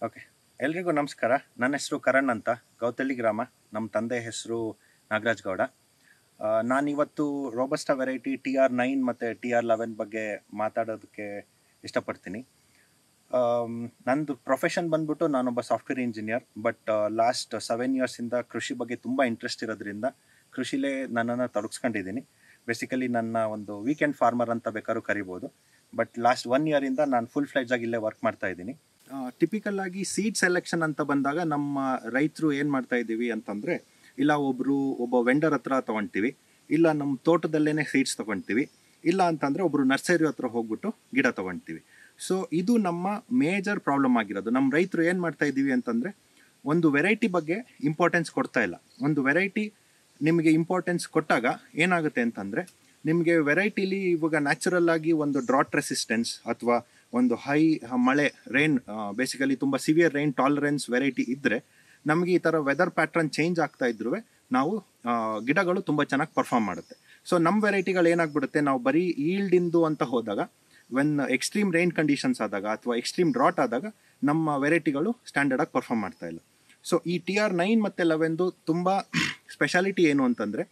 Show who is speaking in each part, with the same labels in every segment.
Speaker 1: Okay, ಎಲ್ರಿಗೂ ನಮಸ್ಕಾರ. ನನ್ನ ಹೆಸರು ಕರಣ್ ಅಂತ, ಗೌತಳ್ಳಿ ಗ್ರಾಮ. ನಮ್ಮ ತಂದೆ ಹೆಸರು ನಾಗರಾಜ್ ಗೌಡ. ನಾನಿವತ್ತು ರೋಬಸ್ಟಾ ವೆರೈಟಿ TR9 ಮತ್ತು TR11 ಬಗ್ಗೆ ಮಾತಾಡೋದಕ್ಕೆ ಇಷ್ಟಪಡ್ತೀನಿ. ನಂದು ಪ್ರೊಫೆಷನ್ ಬಂದ್ಬಿಟ್ಟು ನಾನೊಬ್ಬ ಸಾಫ್ಟ್ವೇರ್ ಇಂಜಿನಿಯರ್. ಬಟ್ ಲಾಸ್ಟ್ 7 ಇಯರ್ಸಿಂದ ಕೃಷಿ ಬಗ್ಗೆ ತುಂಬ ಇಂಟ್ರೆಸ್ಟ್ ಇರೋದ್ರಿಂದ ಕೃಷಿಲೇ ನನ್ನನ್ನು ತೊಡಗಿಸ್ಕೊಂಡಿದ್ದೀನಿ. ಬೇಸಿಕಲಿ ನನ್ನ ಒಂದು ವೀಕೆಂಡ್ ಫಾರ್ಮರ್ ಅಂತ ಬೇಕಾದ್ರೂ ಕರಿಬೋದು. ಬಟ್ ಲಾಸ್ಟ್ 1 ಇಯರಿಂದ ನಾನು ಫುಲ್ ಫ್ಲೆಡ್ಜ್ ಆಗಿ ಇಲ್ಲೇ ವರ್ಕ್ ಮಾಡ್ತಾ ಇದ್ದೀನಿ. ಟಿಪಿಕಲ್ ಆಗಿ ಸೀಡ್ ಸೆಲೆಕ್ಷನ್ ಅಂತ ಬಂದಾಗ ನಮ್ಮ ರೈತರು ಏನು ಮಾಡ್ತಾ ಇದ್ದೀವಿ ಅಂತಂದರೆ, ಇಲ್ಲ ಒಬ್ಬ ವೆಂಡರ್ ಹತ್ರ ತೊಗೊಳ್ತೀವಿ, ಇಲ್ಲ ನಮ್ಮ ತೋಟದಲ್ಲೇ ಸೀಡ್ಸ್ ತೊಗೊಳ್ತೀವಿ, ಇಲ್ಲ ಅಂತಂದರೆ ಒಬ್ಬರು ನರ್ಸರಿ ಹತ್ರ ಹೋಗ್ಬಿಟ್ಟು ಗಿಡ ತೊಗೊಳ್ತೀವಿ. ಸೊ ಇದು ನಮ್ಮ ಮೇಜರ್ ಪ್ರಾಬ್ಲಮ್ ಆಗಿರೋದು. ನಮ್ಮ ರೈತರು ಏನು ಮಾಡ್ತಾ ಇದ್ದೀವಿ ಅಂತಂದರೆ, ಒಂದು ವೆರೈಟಿ ಬಗ್ಗೆ ಇಂಪಾರ್ಟೆನ್ಸ್ ಕೊಡ್ತಾ ಇಲ್ಲ. ಒಂದು ವೆರೈಟಿ ನಿಮಗೆ ಇಂಪಾರ್ಟೆನ್ಸ್ ಕೊಟ್ಟಾಗ ಏನಾಗುತ್ತೆ ಅಂತಂದರೆ, ನಿಮಗೆ ವೆರೈಟಿಲಿ ಇವಾಗ ನ್ಯಾಚುರಲ್ ಆಗಿ ಒಂದು ಡ್ರಾಟ್ ರೆಸಿಸ್ಟೆನ್ಸ್ ಅಥವಾ ಒಂದು ಮಳೆ ರೈನ್, ಬೇಸಿಕಲಿ ತುಂಬ ಸಿವಿಯರ್ ರೈನ್ ಟಾಲರೆನ್ಸ್ ವೆರೈಟಿ ಇದ್ದರೆ, ನಮಗೆ ಈ ಥರ ವೆದರ್ ಪ್ಯಾಟ್ರನ್ ಚೇಂಜ್ ಆಗ್ತಾ ಇದ್ರೂ ನಾವು ಗಿಡಗಳು ತುಂಬ ಚೆನ್ನಾಗಿ ಪರ್ಫಾರ್ಮ್ ಮಾಡುತ್ತೆ. ಸೊ ನಮ್ಮ ವೆರೈಟಿಗಳು ಏನಾಗ್ಬಿಡುತ್ತೆ, ನಾವು ಬರೀ ಈಲ್ಡಿಂದು ಅಂತ ಹೋದಾಗ, ವೆನ್ ಎಕ್ಸ್ಟ್ರೀಮ್ ರೈನ್ ಕಂಡೀಷನ್ಸ್ ಆದಾಗ ಅಥವಾ ಎಕ್ಸ್ಟ್ರೀಮ್ ಡ್ರಾಟ್ ಆದಾಗ ನಮ್ಮ ವೆರೈಟಿಗಳು ಸ್ಟ್ಯಾಂಡರ್ಡಾಗಿ ಪರ್ಫಾರ್ಮ್ ಮಾಡ್ತಾ ಇಲ್ಲ. ಸೊ ಈ TR9 ಮತ್ತು 11 ತುಂಬ ಸ್ಪೆಷಾಲಿಟಿ ಏನು ಅಂತಂದರೆ,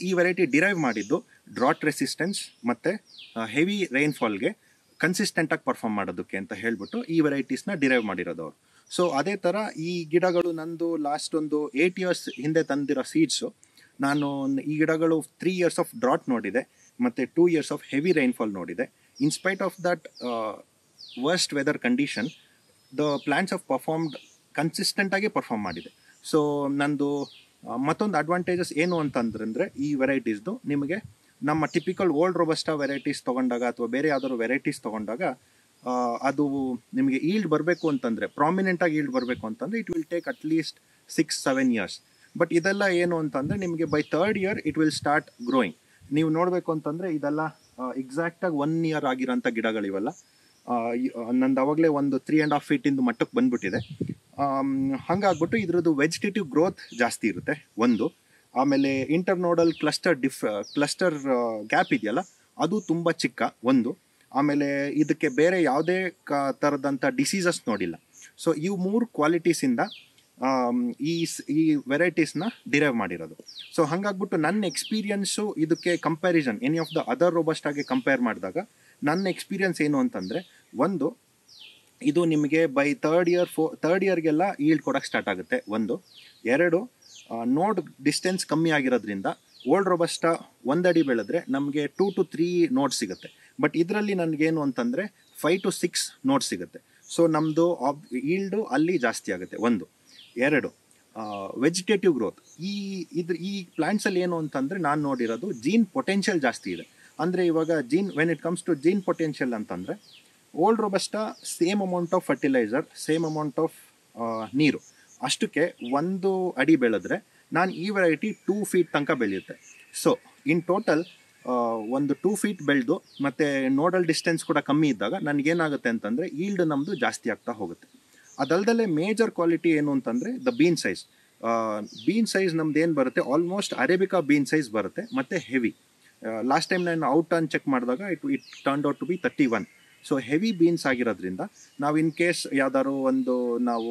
Speaker 1: ಈ ವೆರೈಟಿ ಡಿರೈವ್ ಮಾಡಿದ್ದು ಡ್ರಾಟ್ ರೆಸಿಸ್ಟೆನ್ಸ್ ಮತ್ತು ಹೆವಿ ರೈನ್ಫಾಲ್ಗೆ ಕನ್ಸಿಸ್ಟೆಂಟಾಗಿ ಪರ್ಫಾರ್ಮ್ ಮಾಡೋದಕ್ಕೆ ಅಂತ ಹೇಳ್ಬಿಟ್ಟು ಈ ವೆರೈಟೀಸ್ನ ಡಿರೈವ್ ಮಾಡಿರೋದು ಅವರು. ಸೊ ಅದೇ ಥರ ಈ ಗಿಡಗಳು ನಂದು ಲಾಸ್ಟ್ ಒಂದು 8 ಇಯರ್ಸ್ ಹಿಂದೆ ತಂದಿರೋ ಸೀಡ್ಸು. ನಾನು ಈ ಗಿಡಗಳು 3 ಇಯರ್ಸ್ ಆಫ್ ಡ್ರಾಟ್ ನೋಡಿದೆ ಮತ್ತು 2 ಇಯರ್ಸ್ ಆಫ್ ಹೆವಿ ರೈನ್ಫಾಲ್ ನೋಡಿದೆ. In spite of that worst weather condition, the plants of performed ಕನ್ಸಿಸ್ಟೆಂಟಾಗಿ ಪರ್ಫಾರ್ಮ್ ಮಾಡಿದೆ. ಸೊ ನಂದು ಮತ್ತೊಂದು ಅಡ್ವಾಂಟೇಜಸ್ ಏನು ಅಂತಂದ್ರೆ, ಈ ವೆರೈಟೀಸ್ದು ನಿಮಗೆ ನಮ್ಮ ಟಿಪಿಕಲ್ ಓಲ್ಡ್ ರೋಬಸ್ಟಾ ವೆರೈಟೀಸ್ ತೊಗೊಂಡಾಗ ಅಥವಾ ಬೇರೆ ಯಾವ್ದಾದ್ರು ವೆರೈಟೀಸ್ ತೊಗೊಂಡಾಗ ಅದು ನಿಮಗೆ ಈಲ್ಡ್ ಬರಬೇಕು ಅಂತಂದರೆ, ಪ್ರಾಮಿನೆಂಟಾಗಿ ಈಲ್ಡ್ ಬರಬೇಕು ಅಂತಂದರೆ it will take at least 6-7 years. But ಇದೆಲ್ಲ ಏನು ಅಂತಂದರೆ, ನಿಮಗೆ by 3rd year it will start growing. ನೀವು ನೋಡಬೇಕು ಅಂತಂದರೆ ಇದೆಲ್ಲ ಎಕ್ಸಾಕ್ಟಾಗಿ 1 ಇಯರ್ ಆಗಿರೋಂಥ ಗಿಡಗಳಿವೆಲ್ಲ. ನಂದು ಅವಾಗಲೇ ಒಂದು 3.5 ಫೀಟಿಂದು ಮಟ್ಟಕ್ಕೆ ಬಂದ್ಬಿಟ್ಟಿದೆ. ಹಾಗಾಗ್ಬಿಟ್ಟು ಇದ್ರದ್ದು ವೆಜಿಟೇಟಿವ್ ಗ್ರೋತ್ ಜಾಸ್ತಿ ಇರುತ್ತೆ ಒಂದು. ಆಮೇಲೆ ಇಂಟರ್ನೋಡಲ್ ಕ್ಲಸ್ಟರ್ ಗ್ಯಾಪ್ ಇದೆಯಲ್ಲ, ಅದು ತುಂಬ ಚಿಕ್ಕ ಒಂದು. ಆಮೇಲೆ ಇದಕ್ಕೆ ಬೇರೆ ಯಾವುದೇ ಥರದಂಥ ಡಿಸೀಸಸ್ ನೋಡಿಲ್ಲ. ಸೊ ಇವು 3 ಕ್ವಾಲಿಟೀಸಿಂದ ಈ ವೆರೈಟೀಸ್ನ ಡಿರೈವ್ ಮಾಡಿರೋದು. ಸೊ ಹಾಗಾಗ್ಬಿಟ್ಟು ನನ್ನ ಎಕ್ಸ್ಪೀರಿಯನ್ಸು ಇದಕ್ಕೆ comparison any of the other ರೋಬಸ್ಟಾಗೆ ಕಂಪೇರ್ ಮಾಡಿದಾಗ ನನ್ನ ಎಕ್ಸ್ಪೀರಿಯನ್ಸ್ ಏನು ಅಂತಂದರೆ, ಒಂದು, ಇದು ನಿಮಗೆ ಬೈ 3rd ಇಯರ್ಗೆಲ್ಲ ಈಲ್ಡ್ ಕೊಡೋಕ್ಕೆ ಸ್ಟಾರ್ಟ್ ಆಗುತ್ತೆ ಒಂದು. 2, ನೋಡ್ ಡಿಸ್ಟೆನ್ಸ್ ಕಮ್ಮಿ ಆಗಿರೋದ್ರಿಂದ ಓಲ್ಡ್ ರೋಬಸ್ಟಾ 1 ಅಡಿ ಬೆಳೆದ್ರೆ ನಮಗೆ 2 to 3 ನೋಡ್ ಸಿಗುತ್ತೆ. ಬಟ್ ಇದರಲ್ಲಿ ನನಗೇನು ಅಂತಂದರೆ 5 to 6 ನೋಡ್ ಸಿಗುತ್ತೆ. ಸೊ ನಮ್ಮದು ಈಲ್ಡು ಅಲ್ಲಿ ಜಾಸ್ತಿ ಆಗುತ್ತೆ ಒಂದು. 2, ವೆಜಿಟೇಟಿವ್ ಗ್ರೋತ್. ಈ ಪ್ಲಾಂಟ್ಸಲ್ಲಿ ಏನು ಅಂತಂದರೆ, ನಾನು ನೋಡಿರೋದು ಜೀನ್ ಪೊಟೆನ್ಷಿಯಲ್ ಜಾಸ್ತಿ ಇದೆ. ಅಂದರೆ ಇವಾಗ when it comes to gene potential ಅಂತಂದರೆ, old robusta same amount of fertiliser, same amount of ನೀರು, ಅಷ್ಟಕ್ಕೆ 1 ಅಡಿ ಬೆಳೆದ್ರೆ ನಾನು ಈ ವೆರೈಟಿ 2 ಫೀಟ್ ತನಕ ಬೆಳೆಯುತ್ತೆ. ಸೊ ಇನ್ ಟೋಟಲ್ ಒಂದು 2 ಫೀಟ್ ಬೆಳೆದು ಮತ್ತು ನೋಡಲ್ ಡಿಸ್ಟೆನ್ಸ್ ಕೂಡ ಕಮ್ಮಿ ಇದ್ದಾಗ ನನಗೇನಾಗುತ್ತೆ ಅಂತಂದರೆ ಈಲ್ಡ್ ನಮ್ಮದು ಜಾಸ್ತಿ ಆಗ್ತಾ ಹೋಗುತ್ತೆ. ಅದಲ್ಲದೆ ಮೇಜರ್ ಕ್ವಾಲಿಟಿ ಏನು ಅಂತಂದರೆ ದ ಬೀನ್ ಸೈಜ್. ನಮ್ದು ಏನು ಬರುತ್ತೆ, ಆಲ್ಮೋಸ್ಟ್ ಅರೇಬಿಕಾ ಬೀನ್ ಸೈಜ್ ಬರುತ್ತೆ ಮತ್ತು ಹೆವಿ. ಲಾಸ್ಟ್ ಟೈಮ್ ನಾನು ಔಟ್ ಟರ್ನ್ ಚೆಕ್ ಮಾಡಿದಾಗ it turned out to be 31. So heavy beans ಆಗಿರೋದ್ರಿಂದ ನಾವು ಇನ್ ಕೇಸ್ ಯಾವ್ದಾದ್ರು ಒಂದು ನಾವು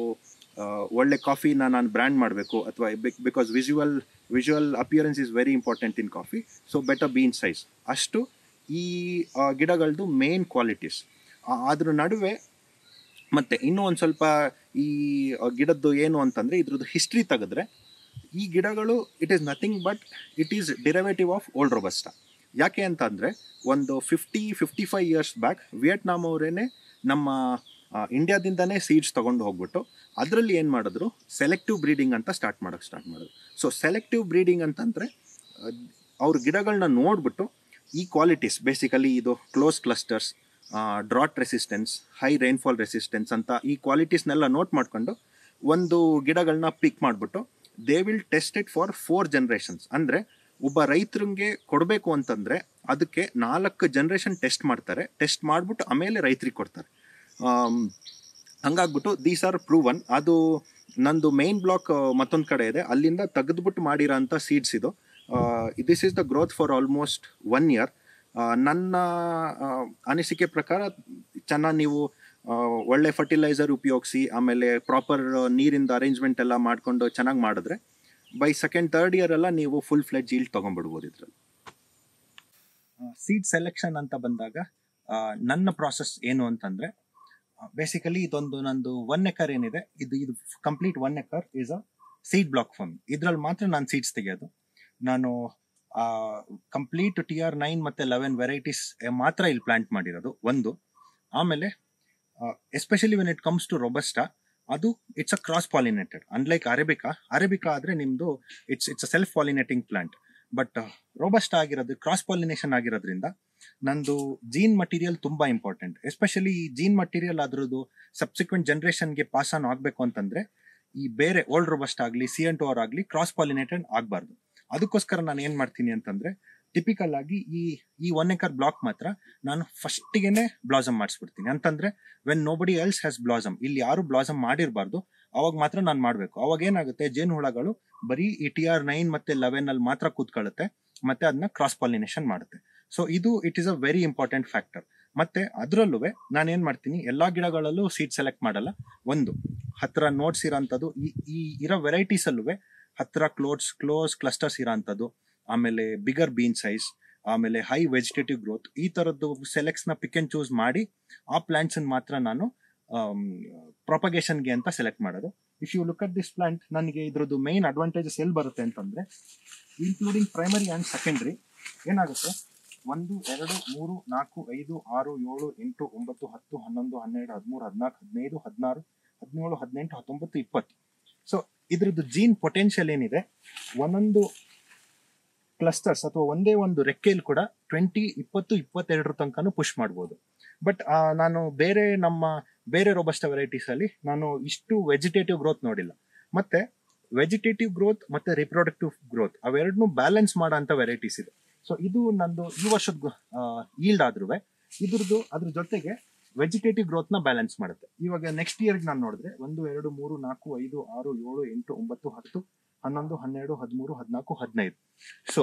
Speaker 1: ಒಳ್ಳೆ ಕಾಫಿನ ನಾನು ಬ್ರ್ಯಾಂಡ್ ಮಾಡಬೇಕು ಅಥವಾ because visual appearance is very important in coffee. So better bean size, ಅಷ್ಟು ಈ ಗಿಡಗಳದ್ದು ಮೇನ್ ಕ್ವಾಲಿಟೀಸ್. ಅದ್ರ ನಡುವೆ ಮತ್ತು ಇನ್ನೂ ಒಂದು ಸ್ವಲ್ಪ ಈ ಗಿಡದ್ದು ಏನು ಅಂತಂದರೆ, ಇದ್ರದ್ದು ಹಿಸ್ಟ್ರಿ ತೆಗೆದ್ರೆ ಈ ಗಿಡಗಳು it is nothing but it is derivative of old robusta. ಯಾಕೆ ಅಂತಂದರೆ, ಒಂದು 50-55 ಇಯರ್ಸ್ ಬ್ಯಾಕ್ ವಿಯೆಟ್ನಾಮ್ ಅವರೇನೆ ನಮ್ಮ ಇಂಡಿಯಾದಿಂದನೇ ಸೀಡ್ಸ್ ತೊಗೊಂಡು ಹೋಗ್ಬಿಟ್ಟು ಅದರಲ್ಲಿ ಏನು ಮಾಡಿದ್ರು, ಸೆಲೆಕ್ಟಿವ್ ಬ್ರೀಡಿಂಗ್ ಅಂತ ಸ್ಟಾರ್ಟ್ ಮಾಡಿದ್ರು. ಸೊ ಸೆಲೆಕ್ಟಿವ್ ಬ್ರೀಡಿಂಗ್ ಅಂತಂದರೆ, ಅವ್ರ ಗಿಡಗಳನ್ನ ನೋಡಿಬಿಟ್ಟು ಈ ಕ್ವಾಲಿಟೀಸ್, ಬೇಸಿಕಲಿ ಇದು close clusters, drought resistance, high rainfall resistance ಅಂತ ಈ ಕ್ವಾಲಿಟೀಸ್ನೆಲ್ಲ ನೋಟ್ ಮಾಡಿಕೊಂಡು ಒಂದು ಗಿಡಗಳನ್ನ ಪಿಕ್ ಮಾಡಿಬಿಟ್ಟು they will test it for 4 generations. ಅಂದರೆ ಒಬ್ಬ ರೈತರಿಗೆ ಕೊಡಬೇಕು ಅಂತಂದರೆ ಅದಕ್ಕೆ 4 ಜನರೇಷನ್ ಟೆಸ್ಟ್ ಮಾಡ್ತಾರೆ. ಟೆಸ್ಟ್ ಮಾಡಿಬಿಟ್ಟು ಆಮೇಲೆ ರೈತರಿಗೆ ಕೊಡ್ತಾರೆ. ಹಂಗಾಗ್ಬಿಟ್ಟು ದೀಸ್ ಆರ್ ಪ್ರೂವನ್. ಅದು ನಂದು ಮೇನ್ ಬ್ಲಾಕ್ ಮತ್ತೊಂದು ಕಡೆ ಇದೆ, ಅಲ್ಲಿಂದ ತೆಗೆದುಬಿಟ್ಟು ಮಾಡಿರೋ ಅಂಥ ಸೀಡ್ಸ್ ಇದು. This is the growth for almost 1 year. ನನ್ನ ಅನಿಸಿಕೆ ಪ್ರಕಾರ ಚೆನ್ನಾಗಿ ನೀವು ಒಳ್ಳೆ ಫರ್ಟಿಲೈಸರ್ ಉಪಯೋಗಿಸಿ ಆಮೇಲೆ ಪ್ರಾಪರ್ ನೀರಿಂದ ಅರೇಂಜ್ಮೆಂಟ್ ಎಲ್ಲ ಮಾಡಿಕೊಂಡು ಚೆನ್ನಾಗಿ ಮಾಡಿದ್ರೆ ಬೈ ಸೆಕೆಂಡ್ ಥರ್ಡ್ ಇಯರ್ ಎಲ್ಲ ನೀವು ಫುಲ್ ಫ್ಲೆಡ್ಜ್ ಈಲ್ಡ್ ತೊಗೊಂಡ್ಬಿಡ್ಬೋದು ಇದರಲ್ಲಿ. ಸೀಡ್ ಸೆಲೆಕ್ಷನ್ ಅಂತ ಬಂದಾಗ ನನ್ನ ಪ್ರಾಸೆಸ್ ಏನು ಅಂತಂದರೆ, ಬೇಸಿಕಲಿ ಇದೊಂದು ನಂದು 1 ಎಕರ್ ಏನಿದೆ, ಇದು complete 1 acre is a seed block farm. ಇದರಲ್ಲಿ ಮಾತ್ರ ನಾನು ಸೀಡ್ಸ್ ತೆಗೆಯೋದು. ನಾನು ಕಂಪ್ಲೀಟ್ TR9 ಮತ್ತು 11 ವೆರೈಟೀಸ್ ಮಾತ್ರ ಇಲ್ಲಿ ಪ್ಲಾಂಟ್ ಮಾಡಿರೋದು ಒಂದು. ಆಮೇಲೆ especially when it comes to robusta, ಅದು it's a cross pollinated. Unlike arabica ಆದರೆ ನಿಮ್ಮದು it's a self pollinating plant. But robusta ಆಗಿರೋದು ಕ್ರಾಸ್ ಪಾಲಿನೇಷನ್ ಆಗಿರೋದ್ರಿಂದ ನಂದು ಜೀನ್ ಮಟೀರಿಯಲ್ ತುಂಬಾ ಇಂಪಾರ್ಟೆಂಟ್. ಎಸ್ಪೆಷಲಿ ಈ ಜೀನ್ ಮಟೀರಿಯಲ್ ಅದ್ರದ್ದು ಸಬ್ಸಿಕ್ವೆಂಟ್ ಜನರೇಷನ್ಗೆ ಪಾಸ್ ಆನ್ ಆಗಬೇಕು ಅಂತಂದ್ರೆ ಈ ಬೇರೆ ಓಲ್ಡ್ ರೋಬಸ್ಟಾ ಆಗಲಿ CN2 ಆಗಲಿ ಕ್ರಾಸ್ ಪಾಲಿನೇಟೆಡ್ ಆಗಬಾರ್ದು. ಅದಕ್ಕೋಸ್ಕರ ನಾನು ಏನ್ ಮಾಡ್ತೀನಿ ಅಂತಂದ್ರೆ, ಟಿಪಿಕಲ್ ಆಗಿ ಈ 1 ಎಕರ್ ಬ್ಲಾಕ್ ಮಾತ್ರ ನಾನು ಫಸ್ಟಿಗೆನೆ ಬ್ಲಾಸಮ್ ಮಾಡಿಸ್ಬಿಡ್ತೀನಿ. ಅಂತಂದ್ರೆ when nobody else has blossom, ಇಲ್ಲಿ ಯಾರು ಬ್ಲಾಸಮ್ ಮಾಡಿರಬಾರ್ದು, ಅವಾಗ ಮಾತ್ರ ನಾನು ಮಾಡಬೇಕು. ಅವಾಗ ಏನಾಗುತ್ತೆ, ಜೇನು ಹುಳಗಳು ಬರೀ ಈ TR9 ಮತ್ತೆ 11 ಅಲ್ಲಿ ಮಾತ್ರ ಕೂತ್ಕೊಳ್ಳುತ್ತೆ, ಮತ್ತೆ ಅದನ್ನ ಕ್ರಾಸ್ ಪಾಲಿನೇಷನ್ ಮಾಡುತ್ತೆ. So it is a very important factor. ಮತ್ತೆ ಅದರಲ್ಲೂ ನಾನು ಏನ್ ಮಾಡ್ತೀನಿ, ಎಲ್ಲಾ ಗಿಡಗಳಲ್ಲೂ ಸೀಡ್ ಸೆಲೆಕ್ಟ್ ಮಾಡಲ್ಲ. ಒಂದು ಹತ್ರ ನೋಟ್ಸ್ ಇರೋಂಥದ್ದು, ಈ ಇರೋ ವೆರೈಟೀಸ್ ಅಲ್ಲೂ ಹತ್ರ ಕ್ಲೋಸ್ ಕ್ಲಸ್ಟರ್ಸ್ ಇರೋಂಥದ್ದು, ಆಮೇಲೆ ಬಿಗರ್ ಬೀನ್ ಸೈಜ್, ಆಮೇಲೆ ಹೈ ವೆಜಿಟೇಟಿವ್ ಗ್ರೋತ್, ಈ ತರದ್ದು ಸೆಲೆಕ್ಟ್ಸ್ ನ ಪಿಕ್ ಅಂಡ್ ಚೂಸ್ ಮಾಡಿ ಆ ಪ್ಲಾಂಟ್ಸ್ ಮಾತ್ರ ನಾನು ಪ್ರೊಪಗೇಷನ್ಗೆ ಅಂತ ಸೆಲೆಕ್ಟ್ ಮಾಡೋದು. If you look at this plant, ನನಗೆ ಇದ್ರದ್ದು ಮೈನ್ ಅಡ್ವಾಂಟೇಜಸ್ ಎಲ್ಲಿ ಬರುತ್ತೆ ಅಂತಂದ್ರೆ, ಇನ್ಕ್ಲೂಡಿಂಗ್ ಪ್ರೈಮರಿ ಆ್ಯಂಡ್ ಸೆಕೆಂಡ್ರಿ ಏನಾಗುತ್ತೆ, 1 2 3 4 5 6 7 8 9 10 11 12 13 14 15 16 17 18 19 20. ಸೊ ಇದ್ರದ್ದು ಜೀನ್ ಪೊಟೆನ್ಷಿಯಲ್ ಏನಿದೆ, ಒಂದೊಂದು ಕ್ಲಸ್ಟರ್ಸ್ ಅಥವಾ ಒಂದೇ ಒಂದು ರೆಕ್ಕೆಯಲ್ಲಿ ಕೂಡ 20 20 22 ತನಕನೂ ಪುಷ್ ಮಾಡ್ಬೋದು. ಬಟ್ ನಾನು ಬೇರೆ ರೋಬಸ್ಟಾ ವೆರೈಟೀಸ್ ಅಲ್ಲಿ ನಾನು ಇಷ್ಟು ವೆಜಿಟೇಟಿವ್ ಗ್ರೋತ್ ನೋಡಿಲ್ಲ. ಮತ್ತೆ ವೆಜಿಟೇಟಿವ್ ಗ್ರೋತ್ ಮತ್ತೆ ರಿಪ್ರೊಡಕ್ಟಿವ್ ಗ್ರೋತ್ ಅವೆರಡನ್ನೂ ಬ್ಯಾಲೆನ್ಸ್ ಮಾಡೋ ಅಂತ ವೆರೈಟೀಸ್ ಇದೆ. ಸೊ ಇದು ನಂದು ಈ ವರ್ಷದ ಈಲ್ಡ್ ಆದ್ರೂ ಇದ್ರದ್ದು ಅದ್ರ ಜೊತೆಗೆ ವೆಜಿಟೇಟಿವ್ ಗ್ರೋತ್ ನ ಬ್ಯಾಲೆನ್ಸ್ ಮಾಡುತ್ತೆ. ಇವಾಗ ನೆಕ್ಸ್ಟ್ ಇಯರ್ಗೆ ನಾನು ನೋಡಿದ್ರೆ 1 2 3 4 5 6 7 8 9 10 11 12 13 14 15. ಸೊ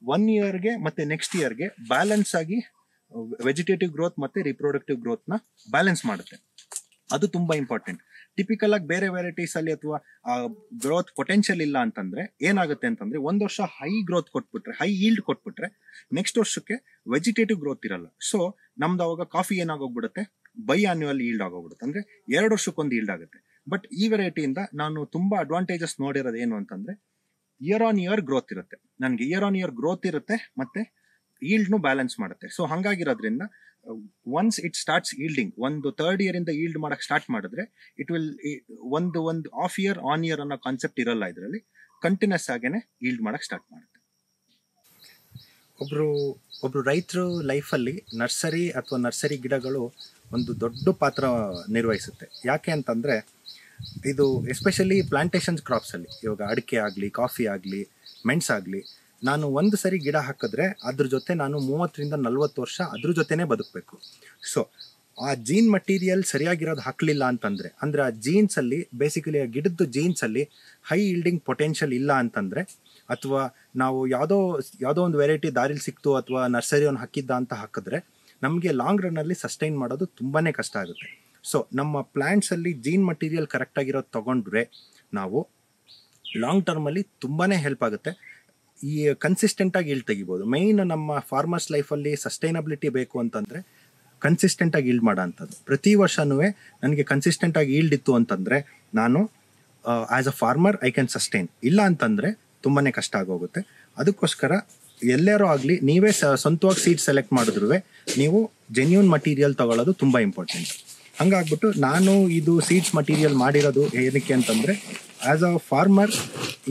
Speaker 1: 1 ಇಯರ್ಗೆ ಮತ್ತೆ ನೆಕ್ಸ್ಟ್ ಇಯರ್ಗೆ ಬ್ಯಾಲೆನ್ಸ್ ಆಗಿ ವೆಜಿಟೇಟಿವ್ ಗ್ರೋತ್ ಮತ್ತೆ ರಿಪ್ರೊಡಕ್ಟಿವ್ ಗ್ರೋತ್ ನ ಬ್ಯಾಲೆನ್ಸ್ ಮಾಡುತ್ತೆ. ಅದು ತುಂಬಾ ಇಂಪಾರ್ಟೆಂಟ್. ಟಿಪಿಕಲ್ ಆಗಿ ಬೇರೆ ವೆರೈಟೀಸ್ ಅಲ್ಲಿ ಅಥವಾ ಗ್ರೋತ್ ಪೊಟೆನ್ಷಿಯಲ್ ಇಲ್ಲ ಅಂತಂದ್ರೆ ಏನಾಗುತ್ತೆ ಅಂತಂದ್ರೆ, 1 ವರ್ಷ ಹೈ ಗ್ರೋತ್ ಕೊಟ್ಬಿಟ್ರೆ, ಹೈ ಈಲ್ಡ್ ಕೊಟ್ಬಿಟ್ರೆ, ನೆಕ್ಸ್ಟ್ ವರ್ಷಕ್ಕೆ ವೆಜಿಟೇಟಿವ್ ಗ್ರೋತ್ ಇರಲ್ಲ. ಸೊ ನಮ್ದು ಅವಾಗ ಕಾಫಿ ಏನಾಗೋಗ್ಬಿಡುತ್ತೆ, ಬೈ ಆನ್ಯುವಲ್ ಈಲ್ಡ್ ಆಗೋಗ್ಬಿಡುತ್ತೆ. ಅಂದ್ರೆ 2 ವರ್ಷಕ್ಕೊಂದು ಈಲ್ಡ್ ಆಗುತ್ತೆ. ಬಟ್ ಈ ವೆರೈಟಿಯಿಂದ ನಾನು ತುಂಬಾ ಅಡ್ವಾಂಟೇಜಸ್ ನೋಡಿರೋದು ಏನು ಅಂತಂದ್ರೆ, ಇಯರ್ ಆನ್ ಇಯರ್ ಗ್ರೋತ್ ಇರುತ್ತೆ. ನನಗೆ ಇಯರ್ ಆನ್ ಇಯರ್ ಗ್ರೋತ್ ಇರುತ್ತೆ ಮತ್ತೆ ಈಲ್ಡ್ನು ಬ್ಯಾಲೆನ್ಸ್ ಮಾಡುತ್ತೆ. ಸೊ ಹಂಗಾಗಿರೋದ್ರಿಂದ ಒನ್ಸ್ ಇಟ್ ಸ್ಟಾರ್ಟ್ಸ್ ಈಲ್ಡಿಂಗ್, ಒಂದು 3rd ಇಯರ್ ಇಂದ ಈಲ್ಡ್ ಮಾಡಕ್ ಸ್ಟಾರ್ಟ್ ಮಾಡಿದ್ರೆ ಇಟ್ ವಿಲ್ ಒಂದು ಆಫ್ ಇಯರ್ ಆನ್ ಇಯರ್ ಅನ್ನೋ ಕಾನ್ಸೆಪ್ಟ್ ಇರಲ್ಲ. ಇದರಲ್ಲಿ ಕಂಟಿನ್ಯೂಸ್ ಆಗೇನೆ ಈಲ್ಡ್ ಮಾಡಕ್ ಸ್ಟಾರ್ಟ್ ಮಾಡುತ್ತೆ. ಒಬ್ರು ರೈತರು ಲೈಫಲ್ಲಿ ನರ್ಸರಿ ಗಿಡಗಳು ಒಂದು ದೊಡ್ಡ ಪಾತ್ರ ನಿರ್ವಹಿಸುತ್ತೆ. ಯಾಕೆ ಅಂತಂದ್ರೆ, ಇದು ಎಸ್ಪೆಷಲಿ ಪ್ಲಾಂಟೇಶನ್ಸ್ ಕ್ರಾಪ್ಸ್ ಅಲ್ಲಿ, ಇವಾಗ ಅಡಿಕೆ ಆಗಲಿ, ಕಾಫಿ ಆಗಲಿ, ಮೆಣಸಾಗಲಿ, ನಾನು ಒಂದು ಸರಿ ಗಿಡ ಹಾಕಿದ್ರೆ ಅದ್ರ ಜೊತೆ ನಾನು 30 ರಿಂದ 40 ವರ್ಷ ಅದ್ರ ಜೊತೆನೆ ಬದುಕಬೇಕು. ಸೊ ಆ ಜೀನ್ ಮಟೀರಿಯಲ್ ಸರಿಯಾಗಿರೋದು ಹಾಕ್ಲಿಲ್ಲ ಅಂತಂದ್ರೆ, ಅಂದ್ರೆ ಆ ಜೀನ್ಸ್ ಅಲ್ಲಿ ಬೇಸಿಕಲಿ ಆ ಗಿಡದ ಜೀನ್ಸ್ ಅಲ್ಲಿ ಹೈ ಈಲ್ಡಿಂಗ್ ಪೊಟೆನ್ಷಿಯಲ್ ಇಲ್ಲ ಅಂತಂದ್ರೆ, ಅಥವಾ ನಾವು ಯಾವುದೋ ಒಂದು ವೆರೈಟಿ ದಾರಿಲಿ ಸಿಕ್ತು ಅಥವಾ ನರ್ಸರಿಯನ್ನು ಹಾಕಿದ್ದ ಅಂತ ಹಾಕಿದ್ರೆ ನಮಗೆ ಲಾಂಗ್ ರನ್ ಅಲ್ಲಿ ಸಸ್ಟೈನ್ ಮಾಡೋದು ತುಂಬಾನೇ ಕಷ್ಟ ಆಗುತ್ತೆ. ಸೊ ನಮ್ಮ ಪ್ಲಾಂಟ್ಸ್ ಅಲ್ಲಿ ಜೀನ್ ಮಟೀರಿಯಲ್ ಕರೆಕ್ಟ್ ಆಗಿರೋದು ತಗೊಂಡ್ರೆ ನಾವು ಲಾಂಗ್ ಟರ್ಮ್ ಅಲ್ಲಿ ತುಂಬಾನೇ ಹೆಲ್ಪ್ ಆಗುತ್ತೆ. ಈ ಕನ್ಸಿಸ್ಟೆಂಟ್ ಆಗಿ ಈಲ್ಡ್ ತೆಗಿಬೋದು. ಮೈನ್ ನಮ್ಮ ಫಾರ್ಮರ್ಸ್ ಲೈಫಲ್ಲಿ ಸಸ್ಟೈನಬಿಲಿಟಿ ಬೇಕು ಅಂತಂದ್ರೆ ಕನ್ಸಿಸ್ಟೆಂಟ್ ಆಗಿ ಈಲ್ಡ್ ಮಾಡೋ ಅಂಥದ್ದು. ಪ್ರತಿ ವರ್ಷನೂ ನನಗೆ ಕನ್ಸಿಸ್ಟೆಂಟ್ ಆಗಿ ಈಲ್ಡ್ ಇತ್ತು ಅಂತಂದ್ರೆ ನಾನು as a farmer I can sustain. ಇಲ್ಲ ಅಂತಂದ್ರೆ ತುಂಬಾನೇ ಕಷ್ಟ ಆಗೋಗುತ್ತೆ. ಅದಕ್ಕೋಸ್ಕರ ಎಲ್ಲರೂ ಆಗಲಿ ನೀವೇ ಸ್ವಂತವಾಗಿ ಸೀಡ್ ಸೆಲೆಕ್ಟ್ ಮಾಡಿದ್ರು ನೀವು ಜೆನ್ಯೂನ್ ಮಟೀರಿಯಲ್ ತಗೊಳ್ಳೋದು ತುಂಬಾ ಇಂಪಾರ್ಟೆಂಟ್. ಹಂಗಾಗ್ಬಿಟ್ಟು ನಾನು ಇದು ಸೀಡ್ಸ್ ಮಟೀರಿಯಲ್ ಮಾಡಿರೋದು ಏನಕ್ಕೆ ಅಂತಂದ್ರೆ, as a farmer,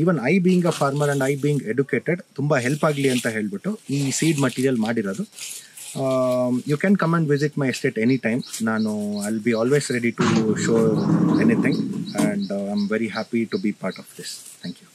Speaker 1: even I being a farmer and I being educated, ತುಂಬಾ ಹೆಲ್ಪ್ ಆಗಲಿ ಅಂತ ಹೇಳ್ಬಿಟ್ಟು ಈ ಸೀಡ್ ಮಟೀರಿಯಲ್ ಮಾಡಿರೋದು. You can come and visit my estate any time. ನಾನು I will be always ready to show anything and I am very happy to be part of this. Thank you.